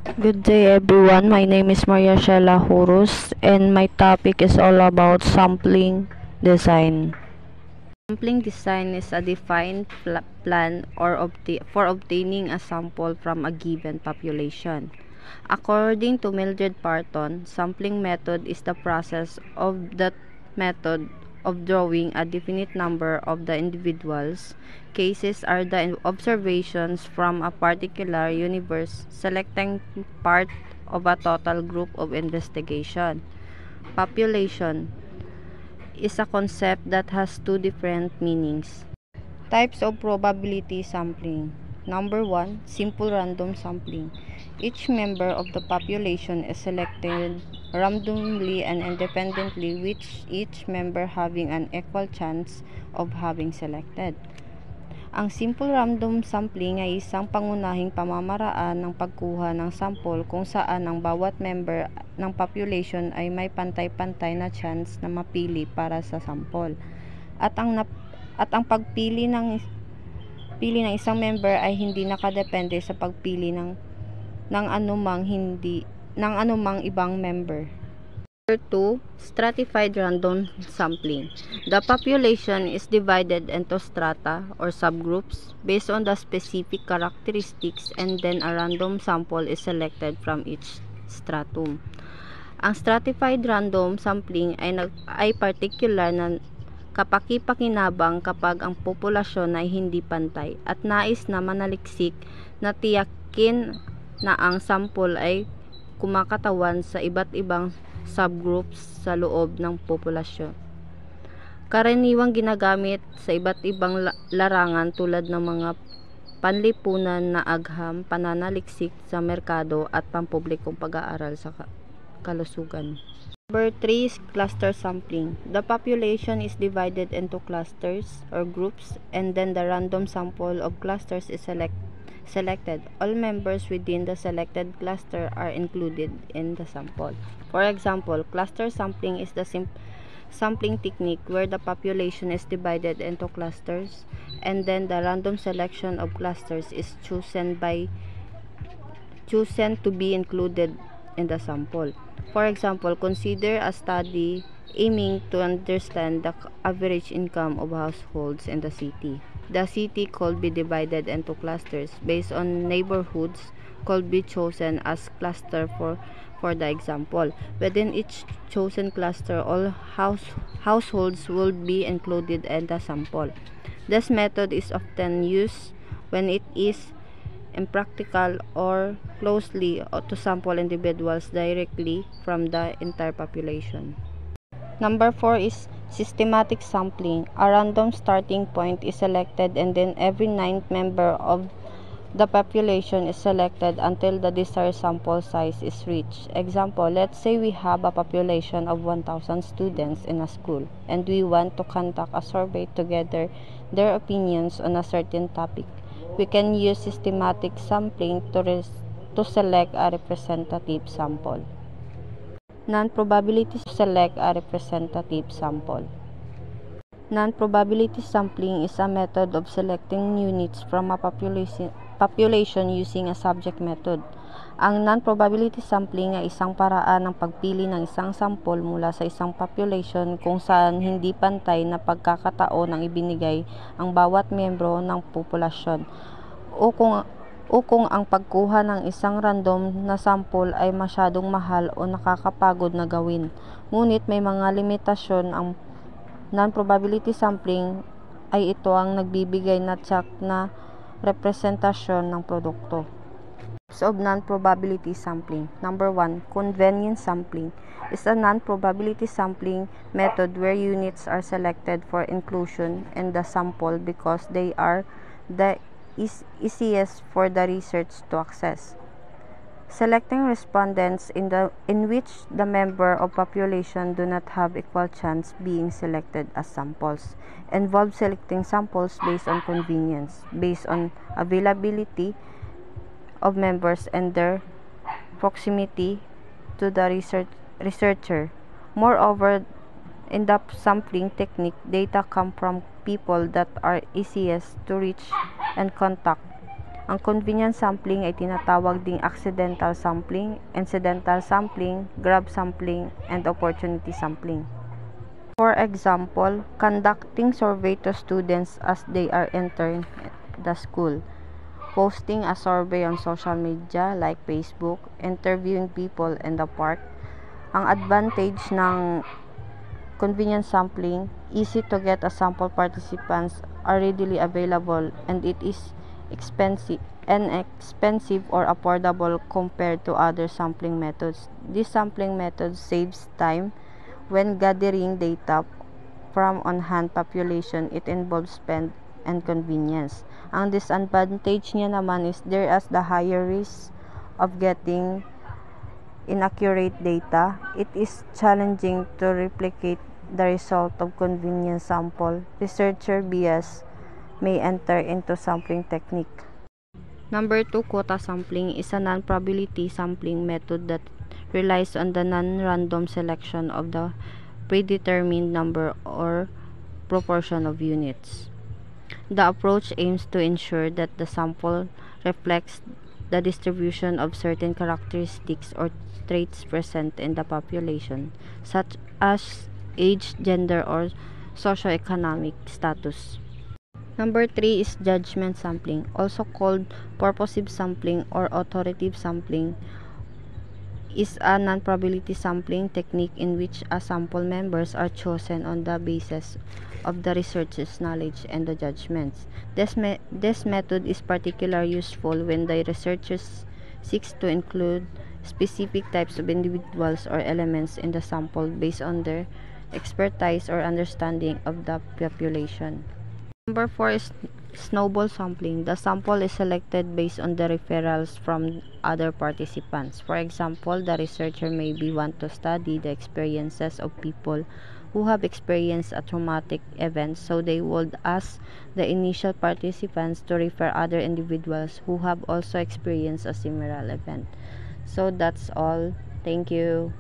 Good day everyone, my name is Maria Shela Horus and my topic is all about sampling design. Sampling design is a defined plan for obtaining a sample from a given population. According to Mildred Parton, sampling method is the process of the method of drawing a definite number of the individuals. Cases are the observations from a particular universe, selecting part of a total group of investigation. Population is a concept that has two different meanings. Types of probability sampling. Number 1, simple random sampling. Each member of the population is selected randomly and independently, with each member having an equal chance of having selected. Ang simple random sampling ay isang pangunahing pamamaraan ng pagkuha ng sample kung saan ang bawat member ng population ay may pantay-pantay na chance na mapili para sa sample. At ang pili ng isang member ay hindi nakadepende sa pagpili ng anumang ibang member. Number 2, stratified random sampling. The population is divided into strata or subgroups based on the specific characteristics, and then a random sample is selected from each stratum. Ang stratified random sampling ay particular na kapaki-pakinabang kapag ang populasyon ay hindi pantay at nais na manaliksik na tiyakin na ang sample ay kumakatawan sa iba't ibang subgroups sa loob ng populasyon. Karaniwang ginagamit sa iba't ibang larangan tulad ng mga panlipunan na agham, pananaliksik sa merkado at pampublikong pag-aaral sa kalusugan. Number 3 is cluster sampling. The population is divided into clusters or groups, and then the random sample of clusters is selected. All members within the selected cluster are included in the sample. For example, cluster sampling is the sampling technique where the population is divided into clusters, and then the random selection of clusters is chosen to be included in the sample. For example, consider a study aiming to understand the average income of households in the city. The city could be divided into clusters based on neighborhoods could be chosen as cluster for the example. Within each chosen cluster, all households will be included in the sample. This method is often used when it is impractical or closely to sample individuals directly from the entire population. Number 4 is systematic sampling. A random starting point is selected, and then every ninth member of the population is selected until the desired sample size is reached. Example, let's say we have a population of 1,000 students in a school, and we want to conduct a survey to gather their opinions on a certain topic. We can use systematic sampling to select a representative sample. Non-probability select a representative sample. Non-probability sampling is a method of selecting units from a population using a subject method. Ang non-probability sampling ay isang paraan ng pagpili ng isang sample mula sa isang population kung saan hindi pantay na pagkakataon ang ibinigay ang bawat miyembro ng populasyon, o kung ang pagkuha ng isang random na sample ay masyadong mahal o nakakapagod na gawin. Ngunit may mga limitasyon. Ang non-probability sampling ay ito ang nagbibigay na tiyak na representasyon ng produkto. Types of non-probability sampling. Number 1, convenience sampling is a non-probability sampling method where units are selected for inclusion in the sample because they are the easiest for the research to access. Selecting respondents in which the member of population do not have equal chance being selected as samples involves selecting samples based on convenience, based on availability of members and their proximity to the researcher. Moreover, in the sampling technique, data come from people that are easiest to reach and contact. Ang convenience sampling ay tinatawag ding accidental sampling, incidental sampling, grab sampling, and opportunity sampling. For example, conducting survey to students as they are entering the school, posting a survey on social media like Facebook, interviewing people in the park. Ang advantage ng convenience sampling, easy to get a sample, participants are readily available, and it is inexpensive or affordable compared to other sampling methods. This sampling method saves time when gathering data from on-hand population. It involves spend and convenience. Ang disadvantage niya naman is there is the higher risk of getting inaccurate data. It is challenging to replicate the result of convenience sample. Researcher bias may enter into sampling technique. Number 2, quota sampling is a non-probability sampling method that relies on the non-random selection of the predetermined number or proportion of units. The approach aims to ensure that the sample reflects the distribution of certain characteristics or traits present in the population, such as age, gender, or socioeconomic status. Number 3 is judgment sampling, also called purposive sampling or authoritative sampling. Is a non-probability sampling technique in which a sample members are chosen on the basis of the researcher's knowledge and the judgments. This method is particularly useful when the researcher seeks to include specific types of individuals or elements in the sample based on their expertise or understanding of the population. Number 4 is snowball sampling. The sample is selected based on the referrals from other participants. For example, the researcher may want to study the experiences of people who have experienced a traumatic event, so they would ask the initial participants to refer other individuals who have also experienced a similar event. So that's all. Thank you.